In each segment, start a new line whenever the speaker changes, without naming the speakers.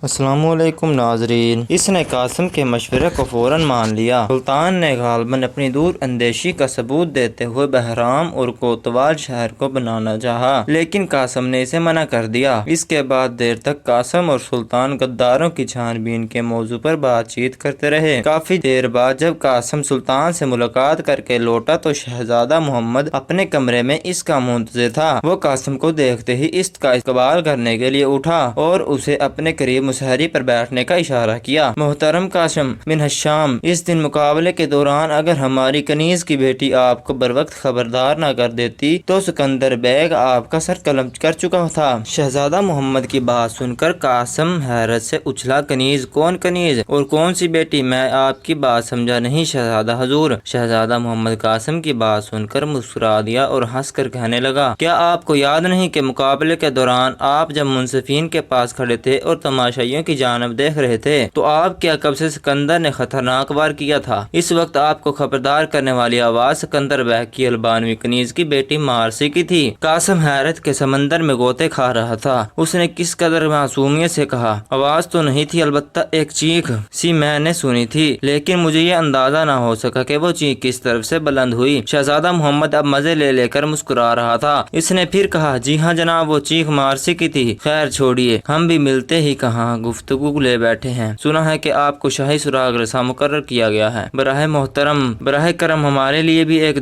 السلام علیکم ناظرین۔ اس نے قاسم کے مشورے کو فوراً مان لیا۔ سلطان نے غالباً اپنی دور اندیشی کا ثبوت دیتے ہوئے بہرام اور کوتوال شہر کو بنانا چاہا، لیکن قاسم نے اسے منع کر دیا۔ اس کے بعد دیر تک قاسم اور سلطان غداروں کی چھان بین کے موضوع پر بات چیت کرتے رہے۔ کافی دیر بعد جب قاسم سلطان سے ملاقات کر کے لوٹا تو شہزادہ محمد اپنے کمرے میں اس کا منتظر تھا۔ وہ قاسم کو دیکھتے ہی اس کا استقبال کرنے کے لیے اٹھا اور اسے اپنے قریب مسہری پر بیٹھنے کا اشارہ کیا۔ محترم قاسم بن ہشام، اس دن مقابلے کے دوران اگر ہماری کنیز کی بیٹی آپ کو بروقت خبردار نہ کر دیتی تو سکندر بیگ آپ کا سر قلم کر چکا تھا۔ شہزادہ محمد کی بات سن کر قاسم حیرت سے اچھلا۔ کنیز؟ کون کنیز اور کون سی بیٹی؟ میں آپ کی بات سمجھا نہیں شہزادہ حضور۔ شہزادہ محمد قاسم کی بات سن کر مسکرا دیا اور ہنس کر کہنے لگا، کیا آپ کو یاد نہیں کہ مقابلے کے دوران آپ جب منصفین کے پاس کھڑے تھے اور تماشائیوں کی جانب دیکھ رہے تھے تو آپ کے عقب سے سکندر نے خطرناک وار کیا تھا؟ اس وقت آپ کو خبردار کرنے والی آواز سکندر بیگ کی البانوی کنیز کی بیٹی مارسی کی تھی۔ قاسم حیرت کے سمندر میں غوطے کھا رہا تھا۔ اس نے کس قدر معصومیت سے کہا، آواز تو نہیں تھی، البتہ ایک چیخ سی میں نے سنی تھی، لیکن مجھے یہ اندازہ نہ ہو سکا کہ وہ چیخ کس طرف سے بلند ہوئی۔ شہزادہ محمد اب مزے لے لے کر مسکرا رہا تھا۔ اس نے پھر کہا، جی ہاں جناب، وہ چیخ مارسی کی تھی۔ خیر چھوڑیے، ہم بھی ملتے ہی کہاں گفتگو لے بیٹھے ہیں۔ سنا ہے کہ آپ کو شاہی سراغ رساں مقرر کیا گیا ہے۔ براہ کرم ہمارے لیے بھی ایک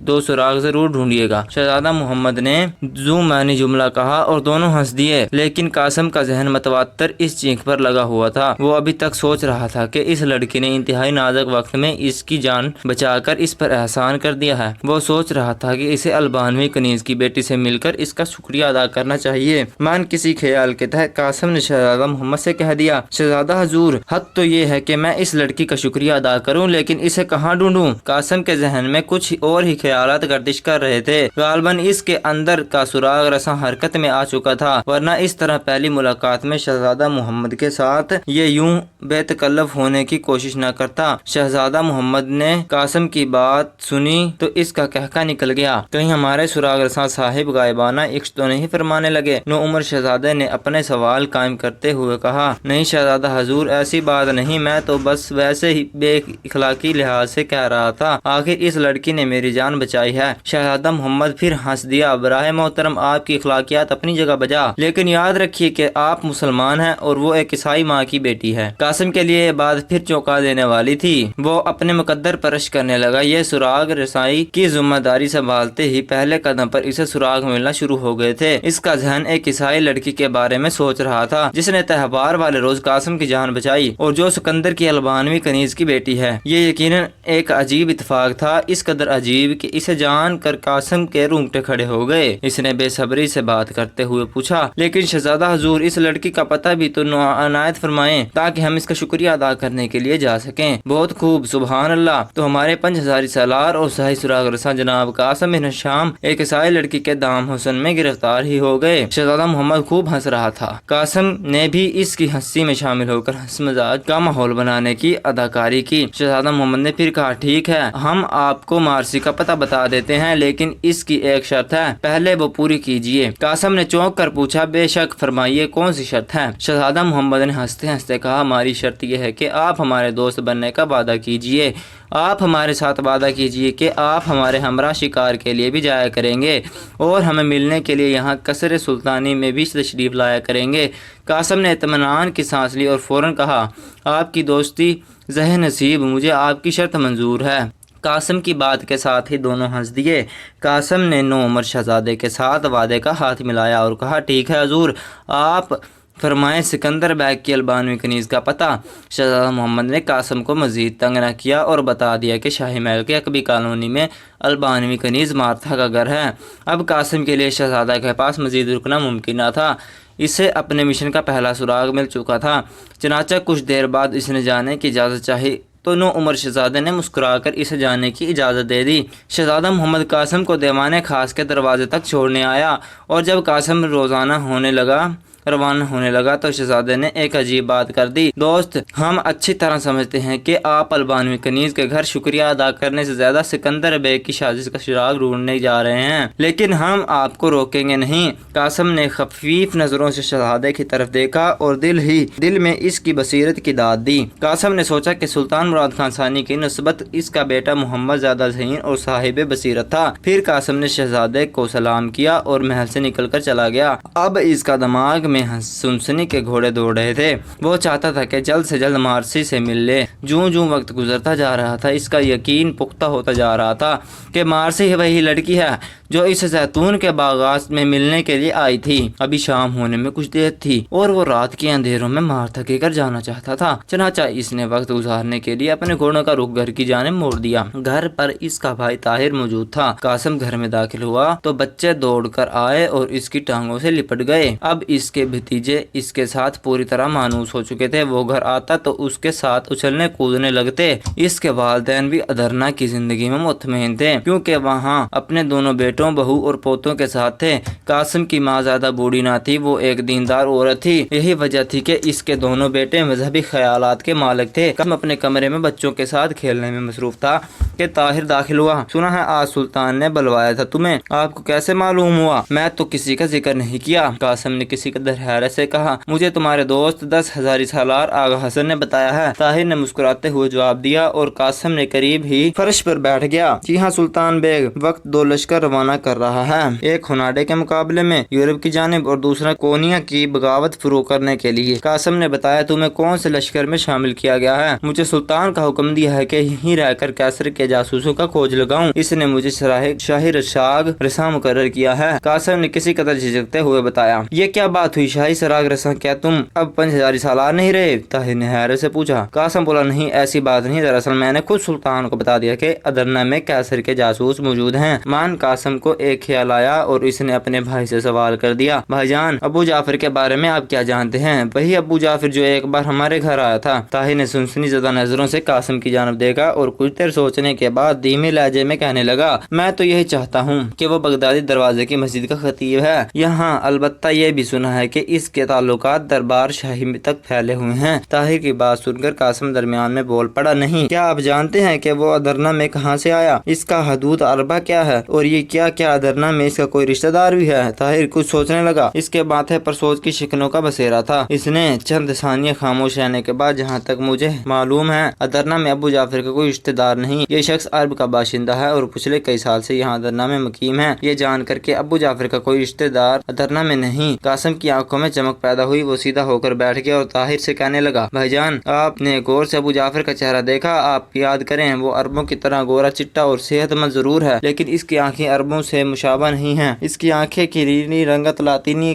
دو سراغ ضرور ڈھونڈیے گا۔ شہزادہ محمد نے ذو معنی جملہ کہا اور دونوں ہنس دیے، لیکن قاسم کا ذہن متواتر اس چیخ پر لگا ہوا تھا۔ وہ ابھی تک سوچ رہا تھا کہ اس لڑکی نے انتہائی نازک وقت میں اس کی جان بچا کر اس پر احسان کر دیا ہے۔ وہ سوچ رہا تھا کہ اسے البانوی کنیز کی بیٹی سے مل کر اس کا شکریہ ادا کرنا چاہیے۔ من کسی خیال کے تحت قاسم نے شہزادہ محمد سے کہہ دیا، شہزادہ حضور، حق تو یہ ہے کہ میں اس لڑکی کا شکریہ ادا کروں، لیکن اسے کہاں ڈھونڈوں؟ قاسم کے ذہن میں کچھ اور ہی خیالات گردش کر رہے تھے۔ غالباً اس کے اندر کا سراغ رساں حرکت میں آ چکا تھا، ورنہ اس طرح پہلی ملاقات میں شہزادہ محمد کے ساتھ یہ یوں بے تکلف ہونے کی کوشش نہ کرتا۔ شہزادہ محمد نے قاسم کی بات سنی تو اس کا قہقہ نکل گیا، کہیں ہمارے سراغ رساں صاحب غائبانہ عشق تو نہیں فرمانے لگے؟ نوعمر شہزادے نے اپنے سوال قائم کرتے ہوئے کہا، نہیں شہزادہ حضور، ایسی بات نہیں، میں تو بس ویسے ہی بے اخلاقی لحاظ سے کہہ رہا تھا، آخر اس لڑکی نے میری جان بچائی ہے۔ شہزادہ محمد پھر ہنس دیا، براہ محترم آپ کی اخلاقیات اپنی جگہ بجا، لیکن یاد رکھیے کہ آپ مسلمان ہیں اور وہ ایک عیسائی ماں کی بیٹی ہے۔ قاسم کے لیے یہ بات پھر چونکا دینے والی تھی۔ وہ اپنے مقدر پر رشک کرنے لگا۔ یہ سراغ رسائی کی ذمہ داری سنبھالتے ہی پہلے قدم پر اسے سراغ ملنا شروع ہو گئے تھے۔ اس کا ذہن ایک عیسائی لڑکی کے بارے میں سوچ رہا تھا جس نے تہوار والے روز قاسم کی جان بچائی اور جو سکندر کی البانوی کنیز کی بیٹی ہے۔ یہ یقیناً ایک عجیب اتفاق تھا، اس قدر عجیب کہ اسے جان کر قاسم کے رونگٹے کھڑے ہو گئے۔ اس نے بے صبری سے بات کرتے ہوئے پوچھا، لیکن شہزادہ حضور، اس لڑکی کا پتہ بھی تو عنایت فرمائیں تاکہ ہم اس کا شکریہ ادا کرنے کے لیے جا سکیں۔ بہت خوب، سبحان اللہ، تو ہمارے 5000 سالار اور شاہی سراغ رساں جناب قاسم بن ہشام ایک عیسائی لڑکی کے دام حسن میں گرفتار ہی ہو گئے۔ شہزادہ محمد خوب ہنس رہا تھا۔ قاسم نے بھی اس کی ہنسی میں شامل ہو کر ہنس مزاج کا ماحول بنانے کی اداکاری کی۔ شہزادہ محمد نے پھر کہا، ٹھیک ہے، ہم آپ کو مارسی کا پتہ بتا دیتے ہیں، لیکن اس کی ایک شرط ہے، پہلے وہ پوری کیجیے۔ قاسم نے چونک کر پوچھا، بے شک، فرمائیے کون سی شرط ہے؟ شہزادہ محمد نے ہنستے ہنستے کہا، ہماری شرط یہ ہے کہ آپ ہمارے دوست بننے کا وعدہ کیجیے۔ آپ ہمارے ساتھ وعدہ کیجیے کہ آپ ہمارے ہمراہ شکار کے لیے بھی جایا کریں گے اور ہمیں ملنے کے لیے یہاں قصر سلطانی میں بھی تشریف لایا کریں گے۔ قاسم نے اطمینان کی سانس لی اور فوراً کہا، آپ کی دوستی زہ نصیب، مجھے آپ کی شرط منظور ہے۔ قاسم کی بات کے ساتھ ہی دونوں ہنس دیے۔ قاسم نے نوعمر شہزادے کے ساتھ وعدے کا ہاتھ ملایا اور کہا، ٹھیک ہے حضور، آپ فرمائیں سکندر بیگ کی البانوی کنیز کا پتہ۔ شہزادہ محمد نے قاسم کو مزید تنگ نہ کیا اور بتا دیا کہ شاہی محل کے عقبی کالونی میں البانوی کنیز مارتھا کا گھر ہے۔ اب قاسم کے لیے شہزادہ کے پاس مزید رکنا ممکن نہ تھا، اسے اپنے مشن کا پہلا سراغ مل چکا تھا۔ چنانچہ کچھ دیر بعد اس نے جانے کی اجازت چاہی تو نوعمر شہزادے نے مسکرا کر اسے جانے کی اجازت دے دی۔ شہزادہ محمد قاسم کو دیوان خاص کے دروازے تک چھوڑنے آیا اور جب قاسم روزانہ ہونے لگا روانہ ہونے لگا تو شہزادے نے ایک عجیب بات کر دی۔ دوست، ہم اچھی طرح سمجھتے ہیں کہ آپ البانوی کنیز کے گھر شکریہ ادا کرنے سے زیادہ سکندر بیگ کی سازش کا سراغ ڈھونڈنے جا رہے ہیں، لیکن ہم آپ کو روکیں گے نہیں۔ قاسم نے خفیف نظروں سے شہزادے کی طرف دیکھا اور دل میں اس کی بصیرت کی داد دی۔ قاسم نے سوچا کہ سلطان مراد خان ثانی کی نسبت اس کا بیٹا محمد زیادہ ذہین اور صاحب بصیرت تھا۔ پھر قاسم نے شہزادے کو سلام کیا اور محل سے نکل کر چلا گیا۔ اب اس کا دماغ میں سنسنی کے گھوڑے دوڑ رہے تھے۔ وہ چاہتا تھا کہ جلد سے جلد مارسی سے مل لے۔ جوں وقت گزرتا جا رہا تھا اس کا یقین پختہ ہوتا جا رہا تھا کہ مارسی وہی لڑکی ہے جو اس زیتون کے باغات میں ملنے کے لیے آئی تھی۔ ابھی شام ہونے میں کچھ دیر تھی اور وہ رات کے اندھیروں میں مار تھکے کر جانا چاہتا تھا۔ چنانچہ اس نے وقت گزارنے کے لیے اپنے گھوڑوں کا رخ گھر کی جانب موڑ دیا۔ گھر پر اس کا بھائی طاہر موجود تھا۔ قاسم گھر میں داخل ہوا تو بچے دوڑ کر آئے اور اس کی ٹانگوں سے لپٹ گئے۔ اب اس کے بھتیجے اس کے ساتھ پوری طرح مانوس ہو چکے تھے۔ وہ گھر آتا تو اس کے ساتھ اچھلنے کودنے لگتے۔ اس کے والدین بھی ادرنا کی زندگی میں مطمئن تھے کیونکہ وہاں اپنے دونوں بیٹوں، بہو اور پوتوں کے ساتھ تھے۔ قاسم کی ماں زیادہ بوڑھی نہ تھی، وہ ایک دیندار عورت تھی۔ یہی وجہ تھی کہ اس کے دونوں بیٹے مذہبی خیالات کے مالک تھے۔ قاسم اپنے کمرے میں بچوں کے ساتھ کھیلنے میں مصروف تھا کہ طاہر داخل ہوا۔ سنا ہے آج سلطان نے بلوایا تھا تمہیں، آپ کو کیسے معلوم ہوا؟ میں تو کسی کا ذکر نہیں کیا، قاسم نے کسی قدر حیرت سے کہا۔ مجھے تمہارے دوست 10,000 سالار آغا حسن نے بتایا ہے، طاہر نے مسکراتے ہوئے جواب دیا اور قاسم نے قریب ہی فرش پر بیٹھ گیا۔ جی ہاں سلطان بیگ، وقت 2 لشکر روانہ کر رہا ہے، ایک ہناڈے کے مقابلے میں یورپ کی جانب اور دوسرا کونیا کی بغاوت فروغ کرنے کے لیے۔ قاسم نے بتایا تمہیں کون سے لشکر میں شامل کیا گیا ہے؟ مجھے سلطان کا حکم دیا ہے کہ یہیں رہ کر کیسر کے جاسوسوں کا کھوج لگاؤں، اس نے مجھے شاہی رشاگ رساں مقرر کیا ہے، قاسم نے کسی قدر جھجکتے ہوئے بتایا۔ یہ کیا بات ہوئی شاہی سراغ رساں، کیا تم اب 5,000 سالار نہیں رہے؟ طاہر نے حیرت سے پوچھا۔ قاسم بولا نہیں ایسی بات نہیں، دراصل میں نے خود سلطان کو بتا دیا کہ ادرنا میں کیسر کے جاسوس موجود ہیں۔ قاسم کو ایک خیال آیا اور اس نے اپنے بھائی سے سوال کر دیا، بھائی جان ابو جعفر کے بارے میں آپ کیا جانتے ہیں؟ وہی ابو جعفر جو ایک بار ہمارے گھر آیا تھا۔ طاہر نے سنسنی زدہ نظروں سے قاسم کی جانب دیکھا اور کچھ دیر سوچنے کے بعد دھیمے لہجے میں کہنے لگا، میں تو یہی چاہتا ہوں کہ وہ بغدادی دروازے کی مسجد کا خطیب ہے یہاں، البتہ یہ بھی سنا ہے کہ اس کے تعلقات دربار شاہی تک پھیلے ہوئے ہیں۔ طاہر کی بات سن کر قاسم درمیان میں بول پڑا، نہیں، کیا آپ جانتے ہیں کہ وہ ادرنا میں کہاں سے آیا؟ اس کا حدود عربہ کیا ہے؟ اور یہ کیا ادرنا میں اس کا کوئی رشتہ دار بھی ہے؟ طاہر کچھ سوچنے لگا، اس کے ماتھے پر سوچ کی شکنوں کا بسیرا تھا۔ اس نے چند ثانیے خاموش رہنے کے بعد، جہاں تک مجھے معلوم ہے ادرنا میں ابو جعفر کا کوئی رشتہ دار نہیں، یہ شخص عرب کا باشندہ ہے اور پچھلے کئی سال سے یہاں ادرنا میں مقیم ہے۔ یہ جان کر کے ابو جعفر کا کوئی رشتہ دار ادرنا میں نہیں، قاسم کی آنکھوں میں چمک پیدا ہوئی، وہ سیدھا ہو کر بیٹھ گیا اور طاہر سے کہنے لگا، بھائی جان آپ نے غور سے ابو جعفر کا چہرہ دیکھا؟ آپ یاد کریں وہ عربوں کی طرح گورا چٹا اور صحت مند ضرور ہے، لیکن اس کی آنکھیں عربوں سے مشابہ نہیں ہیں، اس کی آنکھیں کی نیلی رنگت لاطینی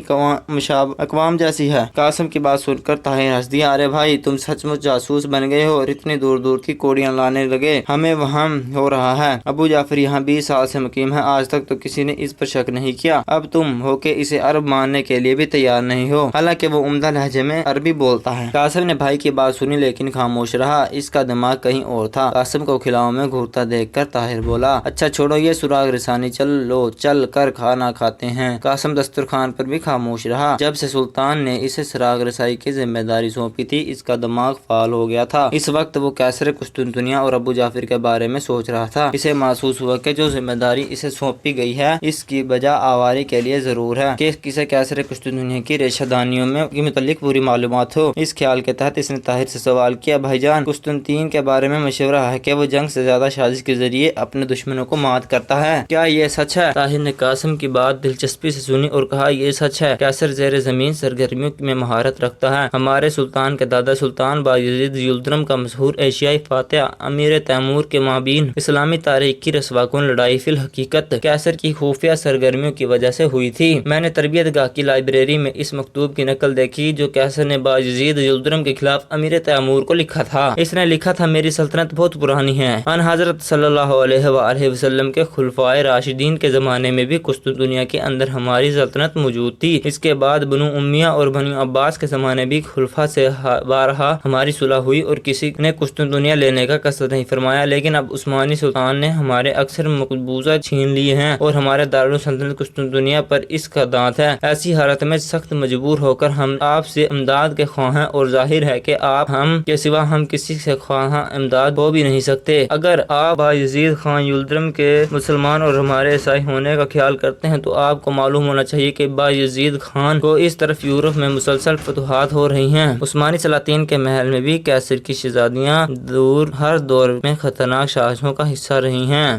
اقوام جیسی ہے۔ قاسم کی بات سن کر طاہر ہنس دیا، ارے بھائی تم سچ مچ جاسوس بن گئے ہو اور اتنی دور دور کی کوڑیاں لانے لگے، ہمیں وہم ہو رہا ہے ابو جعفر یہاں 20 سال سے مقیم ہے، آج تک تو کسی نے اس پر شک نہیں کیا، اب تم ہو کہ اسے عرب ماننے کے لیے بھی تیار نہیں ہو، حالانکہ وہ عمدہ لہجے میں عربی بولتا ہے۔ قاسم نے بھائی کی بات سنی لیکن خاموش رہا، اس کا دماغ کہیں اور تھا۔ قاسم کو کھلاؤں میں گھورتا دیکھ کر طاہر بولا، اچھا چھوڑو یہ سراغ رسانی، چل کر کھانا کھاتے ہیں۔ قاسم دسترخوان پر بھی خاموش رہا۔ جب سے سلطان نے اسے سراغ رسائی کی ذمہ داری سونپی تھی اس کا دماغ فعال ہو گیا تھا۔ اس وقت وہ کیسر قسطنطنیہ اور ابو جعفر کے بارے میں سوچ رہا تھا۔ اسے محسوس ہوا کہ جو ذمہ داری اسے سونپی گئی ہے اس کی بجا آواری کے لیے ضرور ہے کہ کسی کیسر قسطنطنیہ کی ریشہ دانیوں کے متعلق پوری معلومات ہو۔ اس خیال کے تحت اس نے طاہر سے سوال کیا، بھائی جان قسطنطین کے بارے میں مشورہ ہے کہ وہ جنگ سے زیادہ سازش کے ذریعے اپنے دشمنوں کو مات کرتا ہے، کیا یہ سچ ہے؟ طاہر نے قاسم کی بات دلچسپی سے سنی اور کہا، یہ سچ ہے، کیسر زیر زمین سرگرمیوں میں مہارت رکھتا ہے۔ ہمارے سلطان کے دادا سلطان بایزید یلدرم کا مشہور ایشیائی فاتح امیر تیمور کے مابین اسلامی تاریخ کی رسوا کن لڑائی فی الحقیقت کیسر کی خفیہ سرگرمیوں کی وجہ سے ہوئی تھی۔ میں نے تربیت گاہ کی لائبریری میں اس مکتوب کی نقل دیکھی جو کیسر نے بایزید یلدرم کے خلاف امیر تیمور کو لکھا تھا۔ اس نے لکھا تھا، میری سلطنت بہت پرانی ہے، ان حضرت صلی اللہ علیہ وآلہ وسلم کے خلفائے راشدین کے زمانے میں بھی قسطنطنیہ کے اندر ہماری سلطنت موجود تھی، اس کے بعد بنو امیہ اور بنو عباس کے زمانے بھی خلفاء سے بارہا ہماری صلح ہوئی اور کسی نے قسطنطنیہ لینے کا قصد نہیں فرمایا، لیکن اب عثمانی سلطان نے ہمارے اکثر مقبوضہ چھین لیے ہیں اور ہمارے دارالسلطنت قسطنطنیہ پر اس کا دانت ہے۔ ایسی حالت میں سخت وقت مجبور ہو کر ہم آپ سے امداد کے خواہ ہیں، اور ظاہر ہے کہ آپ ہم کے سوا ہم کسی سے خواہ امداد ہو بھی نہیں سکتے۔ اگر آپ بایزید خان یلدرم کے مسلمان اور ہمارے عیسائی ہونے کا خیال کرتے ہیں تو آپ کو معلوم ہونا چاہیے کہ بایزید خان کو اس طرف یورپ میں مسلسل فتوحات ہو رہی ہیں۔ عثمانی سلاطین کے محل میں بھی کیسر کی شہزادیاں ہر دور میں خطرناک سازشوں کا حصہ رہی ہیں۔